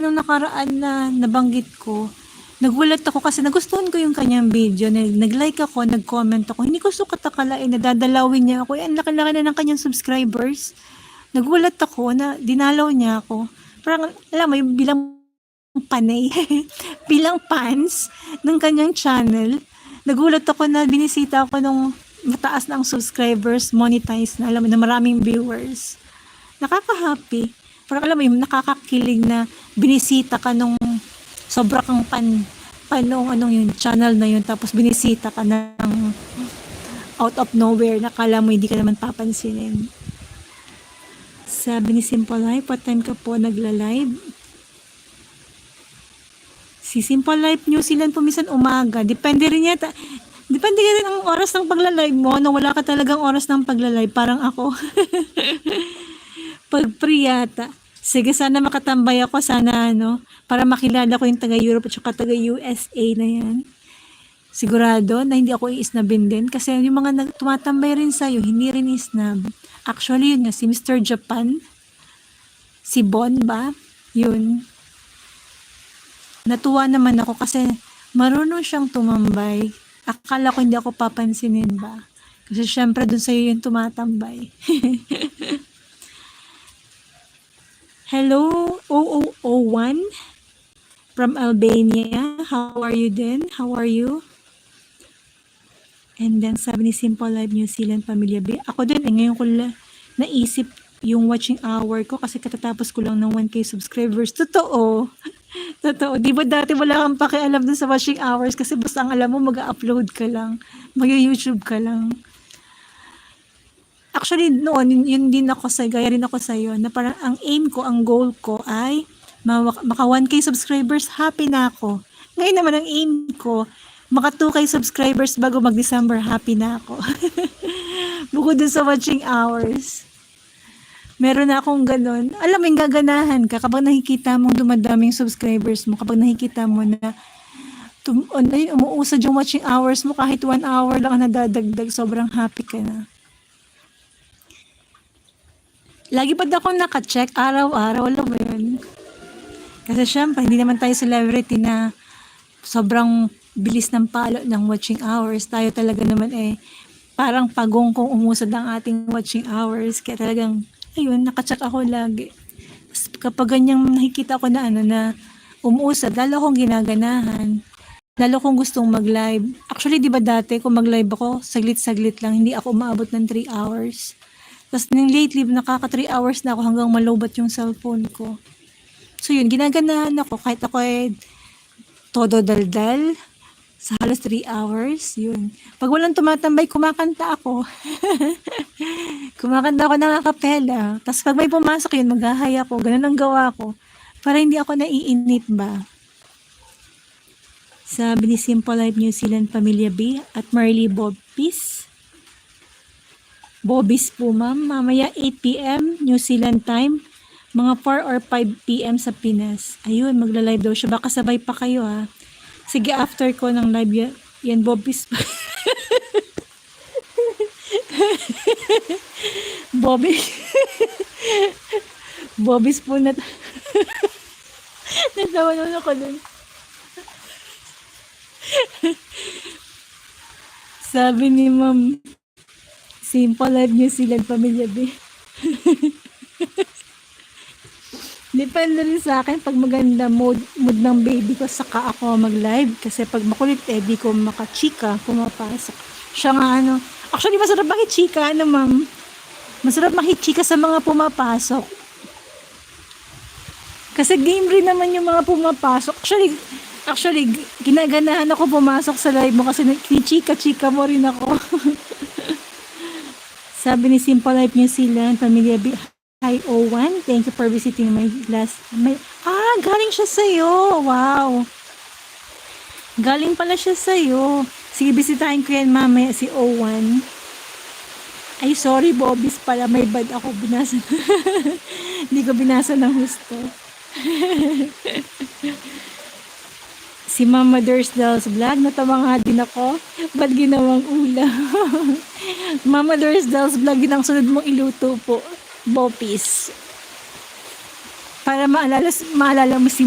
nung nakaraan na nabanggit ko, nagulat ako kasi nagustuhan ko yung kanyang video. Nag-like ako, nag-comment ako. Hindi ko sukat akalain na dadalawin niya ako. Ang laki-laki na ng kanyang subscribers. Nagulat ako na dinalaw niya ako. Parang, alam mo, yung bilang panay, bilang fans ng kanyang channel. Nagulat ako na binisita ako nung mataas na ang subscribers, monetize na, alam mo, na maraming viewers. Nakaka-happy. Parang alam mo yung nakakakilig na binisita ka nung sobra kang anong yung channel na yun, tapos binisita ka ng out of nowhere, nakala mo hindi ka naman papansinin. Sabi ni Simple Life, what time ka po nagla-live? Si Simple Life New Zealand po minsan umaga. Depende rin ang oras ng pagla-live mo. No, wala ka talagang oras ng pagla-live. Parang ako. Pag free yata. Sige, sana makatambay ako. Sana para makilala ko yung taga-Europe at saka taga-USA na yan. Sigurado na hindi ako i-snabin din. Kasi yung mga tumatambay rin sa'yo, hindi rin i-snab. Actually, yun nga, si Mr. Japan. Si Bon ba? Yun. Natuwa naman ako kasi marunong siyang tumambay. Akala ko hindi ako papansinin ba? Kasi syempre dun sa'yo yung tumatambay. Hello, 0001 from Albania. How are you then? How are you? And then sabi ni Simple Life New Zealand Pamilya B. Ako din, ngayon ko naisip yung watching hour ko kasi katatapos ko lang ng 1K subscribers. Totoo. Totoo. Di ba dati wala kang pakialam dun sa watching hours kasi basta ang alam mo mag-upload ka lang. Mag-YouTube ka lang. Actually, noon, yun din ako gaya rin ako sa'yo, na parang ang aim ko, ang goal ko ay maka 1K subscribers, happy na ako. Ngayon naman ang aim ko, maka 2K subscribers bago mag-December, happy na ako. Bukod dun sa watching hours. Meron na akong ganun. Alam mo, yung gaganahan ka kapag nakikita mong dumadaming subscribers mo, kapag nakikita mo na umuusad yung watching hours mo, kahit 1 hour lang ang nadadagdag, sobrang happy ka na. Lagi pa akong naka-check araw-araw, alam mo yun. Kasi syempre, hindi naman tayo celebrity na sobrang bilis ng palo ng watching hours. Tayo talaga naman parang pagong kung umusad ang ating watching hours. Kaya talagang, ayun, naka-check ako lagi. Kapag ganyang nakikita ko na na umuusad, lalo akong ginaganahan. Lalo kong gustong mag-live. Actually, di ba dati, kung mag-live ako, saglit-saglit lang, hindi ako umaabot ng 3 hours. Tapos lately, nakaka 3 hours na ako hanggang malobat yung cellphone ko. So yun, ginaganahan ako kahit ako todo daldal sa halos 3 hours. Yun. Pag walang tumatambay, kumakanta ako. Kumakanta ako ng acapella. Tapos pag may pumasok yun, maghahay ako. Ganun ang gawa ko. Para hindi ako naiinit ba. Sabi ni Simple Life New Zealand Pamilya B at Marley Bobbies. Bobbies po ma'am, mamaya 8 p.m. New Zealand time, mga 4 or 5 p.m. sa Pinas. Ayun, magla-live daw siya. Baka sabay pa kayo ha. Sige, after ko ng live yan Bobbies pa. Bobbies po na. Natawa naman ako dun. Sabi ni ma'am, Simple Life New Zealand Pamilya B. Depende rin sa akin pag maganda mood ng baby ko, saka ako mag-live. Kasi pag makulit, di ko makachika, pumapasok. Siya nga actually masarap makichika, ma'am. Masarap makichika sa mga pumapasok. Kasi game rin naman yung mga pumapasok. Actually, ginaganahan ako pumasok sa live mo kasi chika-chika mo rin ako. Sabi ni Simple Life New Zealand Pamilya B. Hi, O1. Thank you for visiting galing siya sa'yo. Wow. Galing pala siya sa'yo. Sige, bisitahin ko yan mamaya si O1. Ay, sorry, Bobbies pala. May bad ako. Binasa. Hindi ko binasa ng husto. Si Mama Dursdale's Vlog, natawa nga din ako. Ba't ginawang ulam? Mama Dursdale's Vlog, yun ang sunod mong iluto po. Bopis. Para maalala mo si